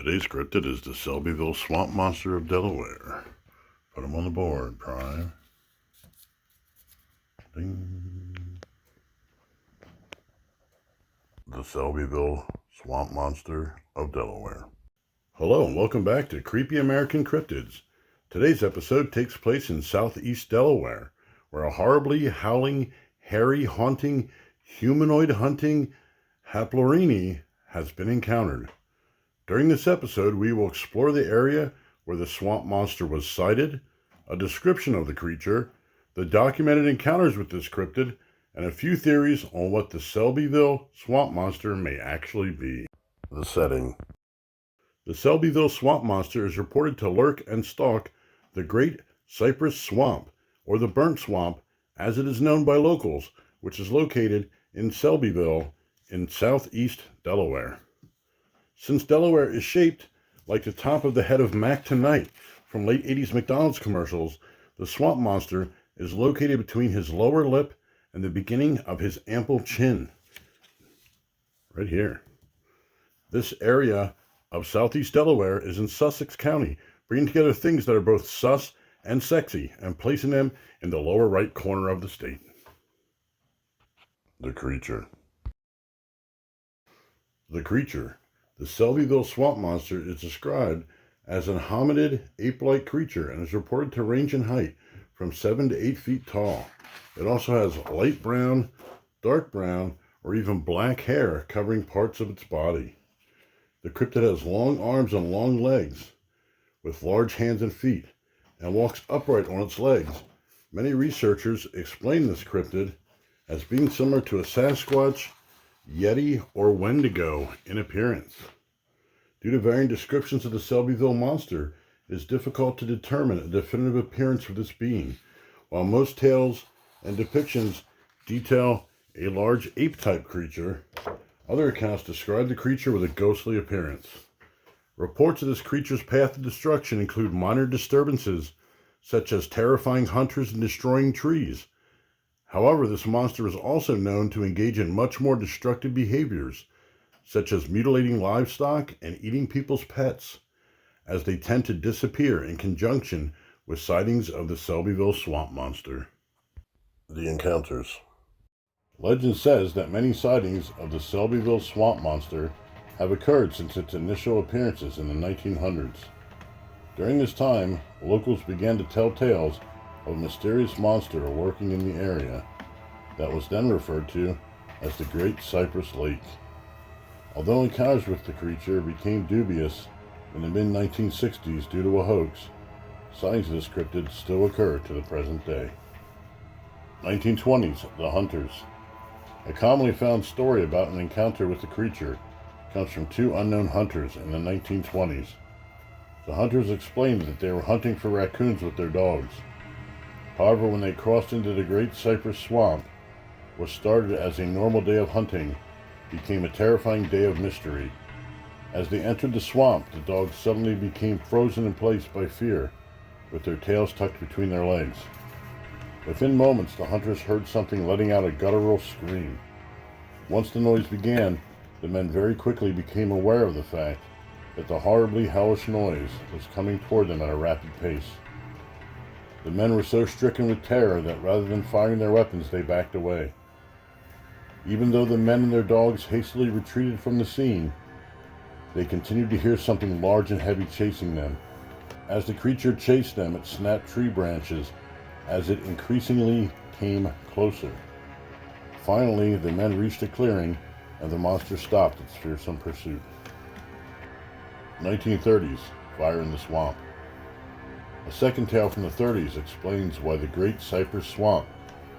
Today's cryptid is the Selbyville swamp monster of Delaware. Put him on the board, Prime. Ding. The Selbyville swamp monster of Delaware. Hello and welcome back to Creepy American Cryptids. Today's episode takes place in southeast Delaware, where a horribly howling, hairy, haunting, humanoid hunting Haplorini has been encountered. During this episode, we will explore the area where the swamp monster was sighted, a description of the creature, the documented encounters with this cryptid, and a few theories on what the Selbyville swamp monster may actually be. The setting. The Selbyville swamp monster is reported to lurk and stalk the Great Cypress Swamp, or the Burnt Swamp, as it is known by locals, which is located in Selbyville in southeast Delaware. Since Delaware is shaped like the top of the head of Mac Tonight from late 80s McDonald's commercials, the swamp monster is located between his lower lip and the beginning of his ample chin. Right here. This area of southeast Delaware is in Sussex County, bringing together things that are both sus and sexy and placing them in the lower right corner of the state. The creature. The creature. The Selbyville swamp monster is described as an hominid, ape-like creature and is reported to range in height from 7 to 8 feet tall. It also has light brown, dark brown, or even black hair covering parts of its body. The cryptid has long arms and long legs with large hands and feet and walks upright on its legs. Many researchers explain this cryptid as being similar to a Sasquatch, Yeti, or Wendigo in appearance. Due to varying descriptions of the Selbyville monster, it is difficult to determine a definitive appearance for this being. While most tales and depictions detail a large ape-type creature, other accounts describe the creature with a ghostly appearance. Reports of this creature's path to destruction include minor disturbances, such as terrifying hunters and destroying trees. However, this monster is also known to engage in much more destructive behaviors, such as mutilating livestock and eating people's pets, as they tend to disappear in conjunction with sightings of the Selbyville swamp monster. The encounters. Legend says that many sightings of the Selbyville swamp monster have occurred since its initial appearances in the 1900s. During this time, locals began to tell tales of a mysterious monster lurking in the area that was then referred to as the Great Cypress Lake. Although encounters with the creature became dubious in the mid-1960s due to a hoax, sightings of this cryptid still occur to the present day. 1920s, The Hunters. A commonly found story about an encounter with the creature comes from two unknown hunters in the 1920s. The hunters explained that they were hunting for raccoons with their dogs. However, when they crossed into the Great Cypress Swamp, what started as a normal day of hunting became a terrifying day of mystery. As they entered the swamp, the dogs suddenly became frozen in place by fear, with their tails tucked between their legs. Within moments, the hunters heard something letting out a guttural scream. Once the noise began, the men very quickly became aware of the fact that the horribly hellish noise was coming toward them at a rapid pace. The men were so stricken with terror that rather than firing their weapons, they backed away. Even though the men and their dogs hastily retreated from the scene, they continued to hear something large and heavy chasing them. As the creature chased them, it snapped tree branches as it increasingly came closer. Finally, the men reached a clearing and the monster stopped its fearsome pursuit. 1930s, Fire in the Swamp. A second tale from the 30s explains why the Great Cypress Swamp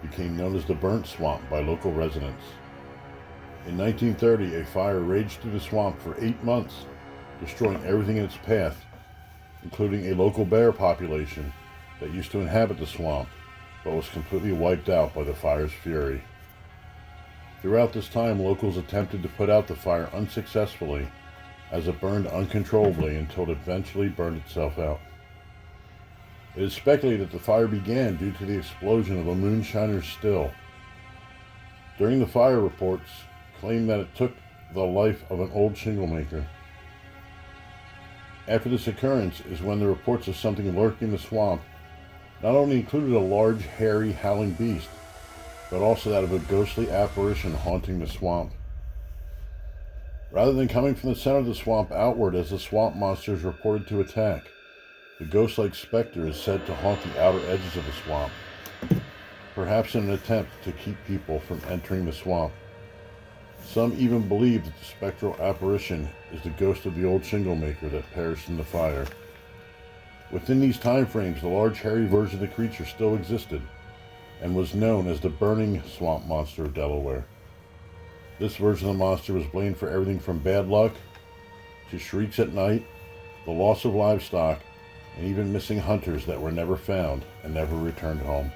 became known as the Burnt Swamp by local residents. In 1930, a fire raged through the swamp for 8 months, destroying everything in its path, including a local bear population that used to inhabit the swamp, but was completely wiped out by the fire's fury. Throughout this time, locals attempted to put out the fire unsuccessfully, as it burned uncontrollably until it eventually burned itself out. It is speculated that the fire began due to the explosion of a moonshiner's still. During the fire, reports claim that it took the life of an old shingle maker. After this occurrence is when the reports of something lurking in the swamp not only included a large, hairy, howling beast, but also that of a ghostly apparition haunting the swamp. Rather than coming from the center of the swamp outward as the swamp monster is reported to attack, the ghost-like specter is said to haunt the outer edges of the swamp, perhaps in an attempt to keep people from entering the swamp. Some even believe that the spectral apparition is the ghost of the old shingle maker that perished in the fire. Within these time frames, the large hairy version of the creature still existed and was known as the Burning Swamp Monster of Delaware. This version of the monster was blamed for everything from bad luck to shrieks at night, the loss of livestock, and even missing hunters that were never found and never returned home.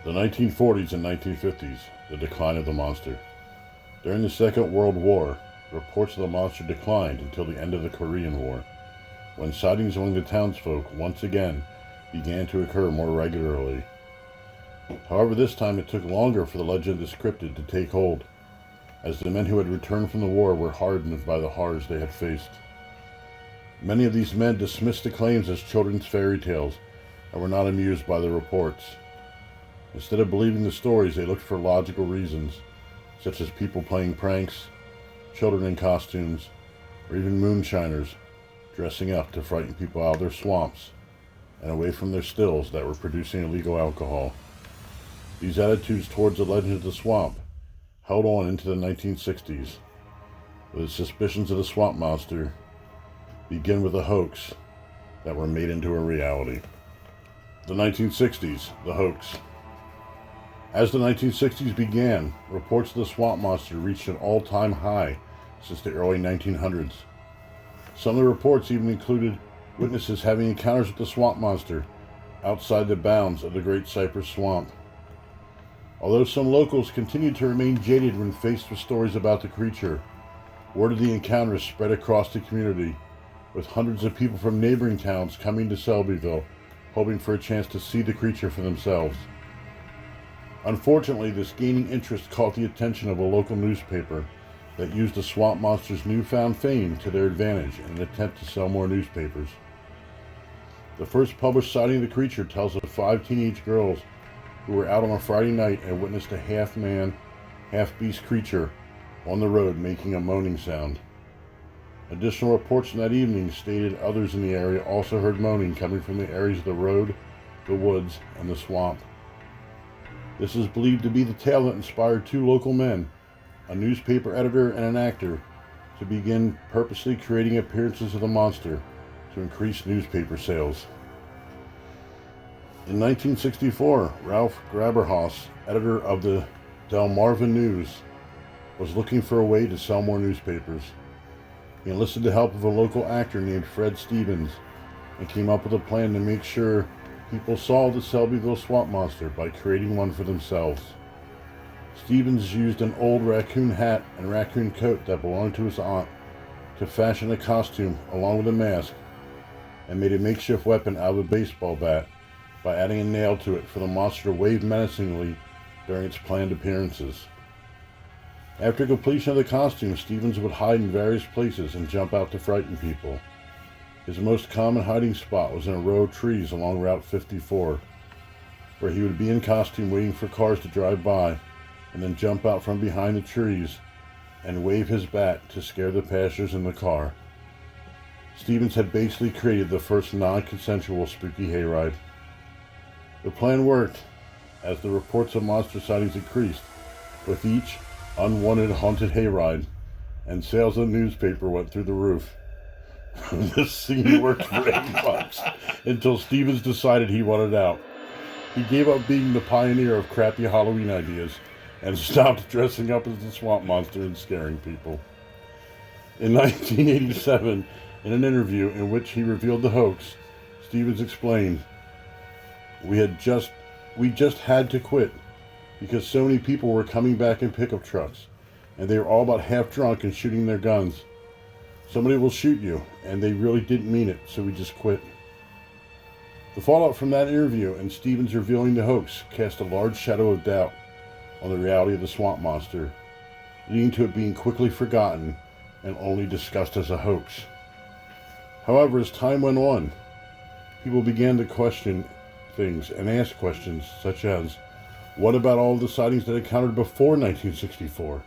The 1940s and 1950s, the decline of the monster. During the Second World War, reports of the monster declined until the end of the Korean War, when sightings among the townsfolk once again began to occur more regularly. However, this time it took longer for the legend of this cryptid to take hold, as the men who had returned from the war were hardened by the horrors they had faced. Many of these men dismissed the claims as children's fairy tales and were not amused by the reports. Instead of believing the stories, they looked for logical reasons, such as people playing pranks, children in costumes, or even moonshiners dressing up to frighten people out of their swamps and away from their stills that were producing illegal alcohol. These attitudes towards the legend of the swamp held on into the 1960s, with the suspicions of the swamp monster begin with a hoax that were made into a reality. The 1960s, the hoax. As the 1960s began, reports of the swamp monster reached an all-time high since the early 1900s. Some of the reports even included witnesses having encounters with the swamp monster outside the bounds of the Great Cypress Swamp. Although some locals continued to remain jaded when faced with stories about the creature, word of the encounters spread across the community, with hundreds of people from neighboring towns coming to Selbyville, hoping for a chance to see the creature for themselves. Unfortunately, this gaining interest caught the attention of a local newspaper that used the swamp monster's newfound fame to their advantage in an attempt to sell more newspapers. The first published sighting of the creature tells of 5 teenage girls who were out on a Friday night and witnessed a half-man, half-beast creature on the road making a moaning sound. Additional reports from that evening stated others in the area also heard moaning coming from the areas of the road, the woods, and the swamp. This is believed to be the tale that inspired 2 local men, a newspaper editor and an actor, to begin purposely creating appearances of the monster to increase newspaper sales. In 1964, Ralph Graberhaus, editor of the Delmarva News, was looking for a way to sell more newspapers. He enlisted the help of a local actor named Fred Stevens and came up with a plan to make sure people saw the Selbyville swamp monster by creating one for themselves. Stevens used an old raccoon hat and raccoon coat that belonged to his aunt to fashion a costume along with a mask, and made a makeshift weapon out of a baseball bat by adding a nail to it for the monster to wave menacingly during its planned appearances. After completion of the costume, Stevens would hide in various places and jump out to frighten people. His most common hiding spot was in a row of trees along Route 54, where he would be in costume waiting for cars to drive by, and then jump out from behind the trees and wave his bat to scare the passengers in the car. Stevens had basically created the first non-consensual spooky hayride. The plan worked, as the reports of monster sightings increased with each unwanted haunted hayride, and sales of the newspaper went through the roof. This scene worked for 8 months until Stevens decided he wanted out. He gave up being the pioneer of crappy Halloween ideas and stopped dressing up as the swamp monster and scaring people. In 1987, in an interview in which he revealed the hoax, Stevens explained, We just had to quit because so many people were coming back in pickup trucks, and they were all about half drunk and shooting their guns. Somebody will shoot you, and they really didn't mean it, so we just quit. The fallout from that interview and Stevens revealing the hoax cast a large shadow of doubt on the reality of the swamp monster, leading to it being quickly forgotten and only discussed as a hoax. However, as time went on, people began to question things and ask questions such as, what about all the sightings that occurred before 1964?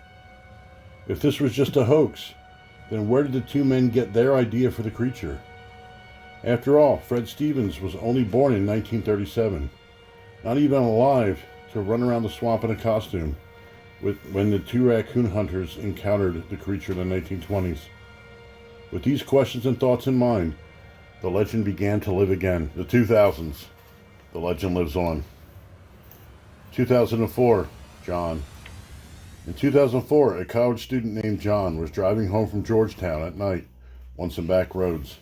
If this was just a hoax, then where did the two men get their idea for the creature? After all, Fred Stevens was only born in 1937, not even alive to run around the swamp in a costume when the two raccoon hunters encountered the creature in the 1920s. With these questions and thoughts in mind, the legend began to live again. The 2000s, the legend lives on. 2004, John. In 2004, a college student named John was driving home from Georgetown at night on some back roads.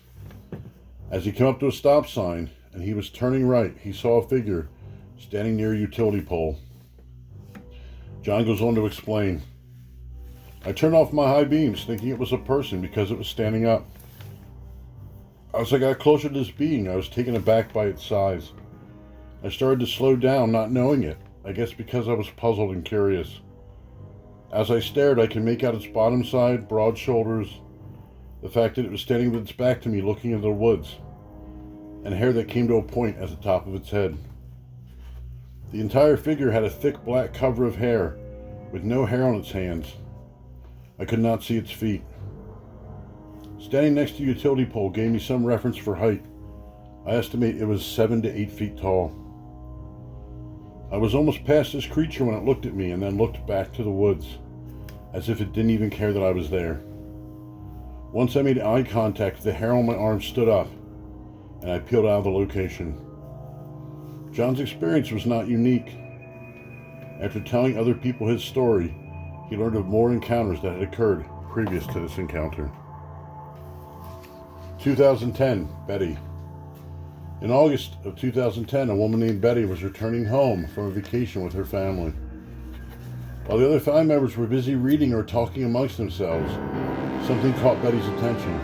As he came up to a stop sign and he was turning right, he saw a figure standing near a utility pole. John goes on to explain, I turned off my high beams thinking it was a person because it was standing up. As I got closer to this being, I was taken aback by its size. I started to slow down, not knowing it, I guess because I was puzzled and curious. As I stared, I could make out its bottom side, broad shoulders, the fact that it was standing with its back to me looking into the woods, and hair that came to a point at the top of its head. The entire figure had a thick black cover of hair, with no hair on its hands. I could not see its feet. Standing next to the utility pole gave me some reference for height. I estimate it was 7 to 8 feet tall. I was almost past this creature when it looked at me and then looked back to the woods, as if it didn't even care that I was there. Once I made eye contact, the hair on my arm stood up, and I peeled out of the location. John's experience was not unique. After telling other people his story, he learned of more encounters that had occurred previous to this encounter. 2010, Betty. In August of 2010, a woman named Betty was returning home from a vacation with her family. While the other family members were busy reading or talking amongst themselves, something caught Betty's attention.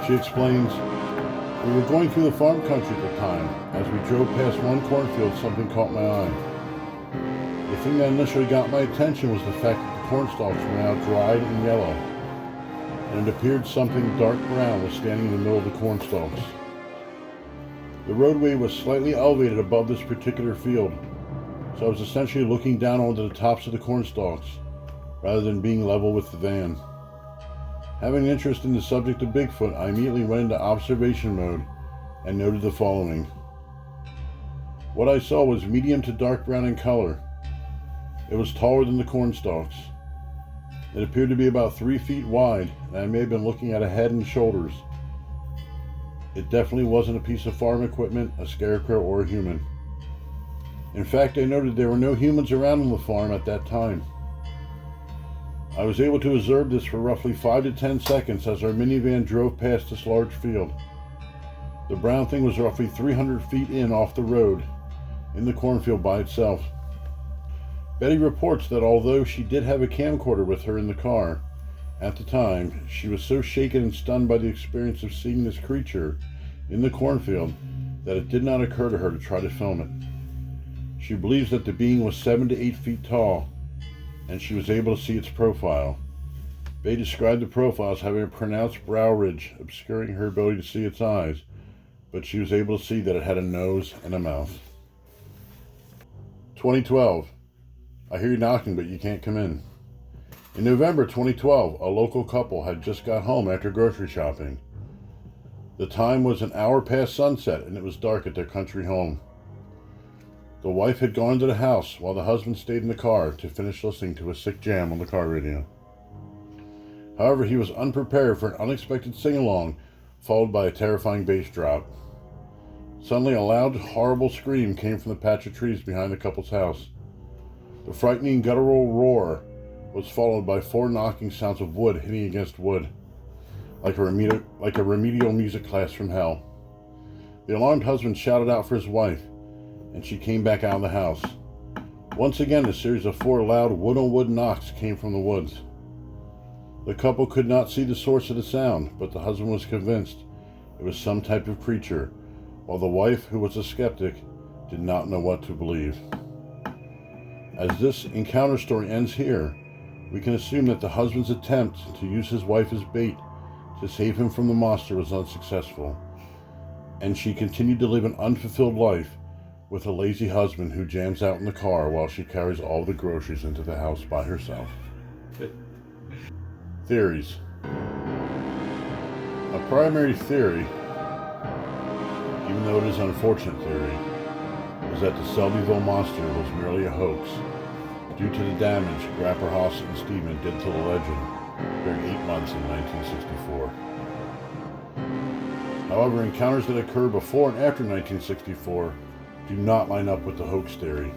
She explains, we were going through the farm country at the time. As we drove past one cornfield, something caught my eye. The thing that initially got my attention was the fact that the corn stalks were now dried and yellow, and it appeared something dark brown was standing in the middle of the corn stalks. The roadway was slightly elevated above this particular field, so I was essentially looking down onto the tops of the corn stalks, rather than being level with the van. Having an interest in the subject of Bigfoot, I immediately went into observation mode and noted the following. What I saw was medium to dark brown in color. It was taller than the corn stalks. It appeared to be about 3 feet wide, and I may have been looking at a head and shoulders. It definitely wasn't a piece of farm equipment, a scarecrow, or a human. In fact, I noted there were no humans around on the farm at that time. I was able to observe this for roughly 5 to 10 seconds as our minivan drove past this large field. The brown thing was roughly 300 feet in off the road, in the cornfield by itself. Betty reports that although she did have a camcorder with her in the car, at the time, she was so shaken and stunned by the experience of seeing this creature in the cornfield that it did not occur to her to try to film it. She believes that the being was 7 to 8 feet tall, and she was able to see its profile. Betty described the profile as having a pronounced brow ridge, obscuring her ability to see its eyes, but she was able to see that it had a nose and a mouth. 2012. I hear you knocking, but you can't come in. In November 2012, a local couple had just got home after grocery shopping. The time was an hour past sunset, and it was dark at their country home. The wife had gone to the house while the husband stayed in the car to finish listening to a sick jam on the car radio. However, he was unprepared for an unexpected sing-along, followed by a terrifying bass drop. Suddenly, a loud, horrible scream came from the patch of trees behind the couple's house. The frightening guttural roar was followed by 4 knocking sounds of wood hitting against wood, like a remedial music class from hell. The alarmed husband shouted out for his wife, and she came back out of the house. Once again, a series of 4 loud wood-on-wood knocks came from the woods. The couple could not see the source of the sound, but the husband was convinced it was some type of creature, while the wife, who was a skeptic, did not know what to believe. As this encounter story ends here, we can assume that the husband's attempt to use his wife as bait to save him from the monster was unsuccessful, and she continued to live an unfulfilled life with a lazy husband who jams out in the car while she carries all the groceries into the house by herself. Theories. A primary theory, even though it is an unfortunate theory, is that the Selbyville monster was merely a hoax due to the damage Rapper Haas and Steven did to the legend during 8 months in 1964. However, encounters that occurred before and after 1964 do not line up with the hoax theory.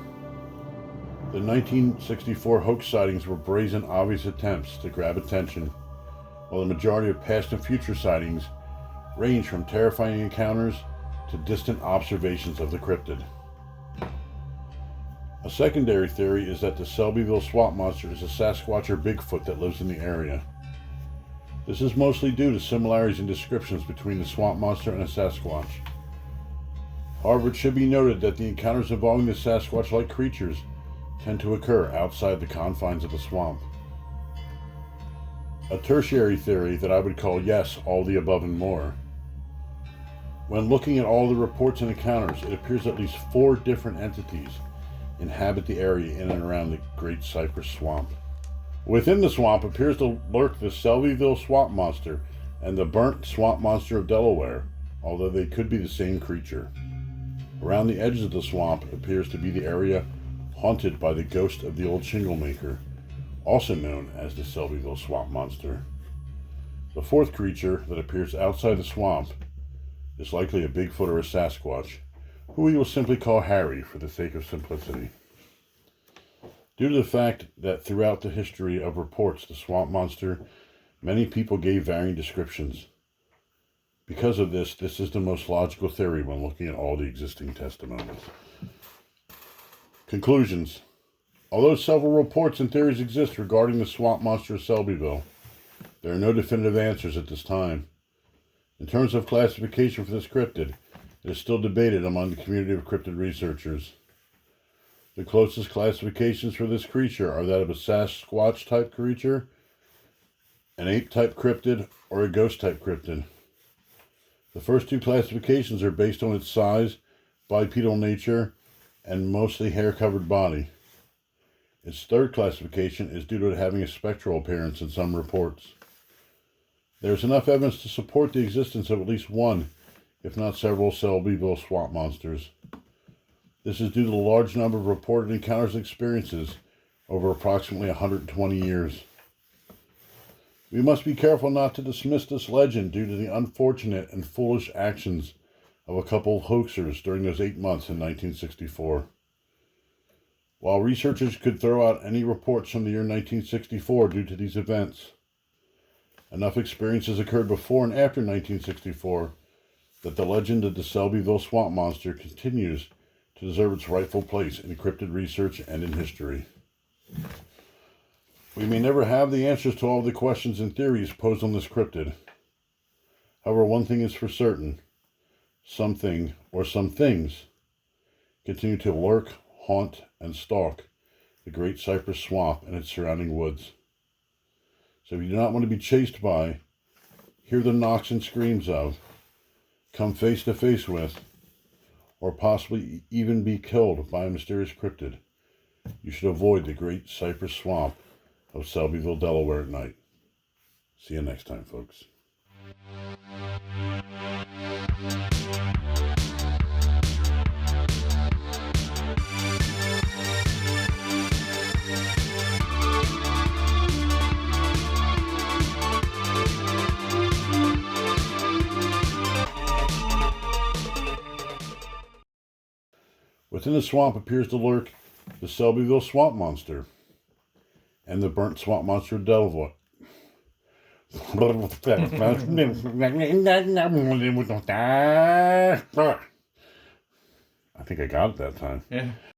The 1964 hoax sightings were brazen, obvious attempts to grab attention, while the majority of past and future sightings range from terrifying encounters to distant observations of the cryptid. A secondary theory is that the Selbyville swamp monster is a Sasquatch or Bigfoot that lives in the area. This is mostly due to similarities in descriptions between the swamp monster and a Sasquatch. However, it should be noted that the encounters involving the Sasquatch-like creatures tend to occur outside the confines of the swamp. A tertiary theory that I would call yes, all the above and more. When looking at all the reports and encounters, it appears at least 4 different entities inhabit the area in and around the Great Cypress Swamp. Within the swamp appears to lurk the Selbyville swamp monster and the burnt swamp monster of Delaware, although they could be the same creature. Around the edges of the swamp appears to be the area haunted by the ghost of the old shingle maker, also known as the Selbyville swamp monster. The 4th creature that appears outside the swamp is likely a Bigfoot or a Sasquatch, who we will simply call Harry for the sake of simplicity. Due to the fact that throughout the history of reports the swamp monster, many people gave varying descriptions. Because of this is the most logical theory when looking at all the existing testimonies. Conclusions. Although several reports and theories exist regarding the swamp monster of Selbyville, there are no definitive answers at this time. In terms of classification for this cryptid, it is still debated among the community of cryptid researchers. The closest classifications for this creature are that of a Sasquatch-type creature, an ape-type cryptid, or a ghost-type cryptid. The first 2 classifications are based on its size, bipedal nature, and mostly hair-covered body. Its 3rd classification is due to it having a spectral appearance in some reports. There is enough evidence to support the existence of at least one, if not several, Selbyville swamp monsters. This is due to the large number of reported encounters and experiences over approximately 120 years. We must be careful not to dismiss this legend due to the unfortunate and foolish actions of a couple of hoaxers during those 8 months in 1964. While researchers could throw out any reports from the year 1964 due to these events, enough experiences occurred before and after 1964 that the legend of the Selbyville swamp monster continues to deserve its rightful place in cryptid research and in history. We may never have the answers to all the questions and theories posed on this cryptid. However, one thing is for certain. Something, or some things, continue to lurk, haunt, and stalk the Great Cypress Swamp and its surrounding woods. So if you do not want to be chased by, hear the knocks and screams of, come face to face with, or possibly even be killed by a mysterious cryptid, you should avoid the Great Cypress Swamp of Selbyville, Delaware at night. See you next time, folks. Within the swamp appears to lurk the Selbyville swamp monster and the burnt swamp monster of Delaware. I think I got it that time. Yeah.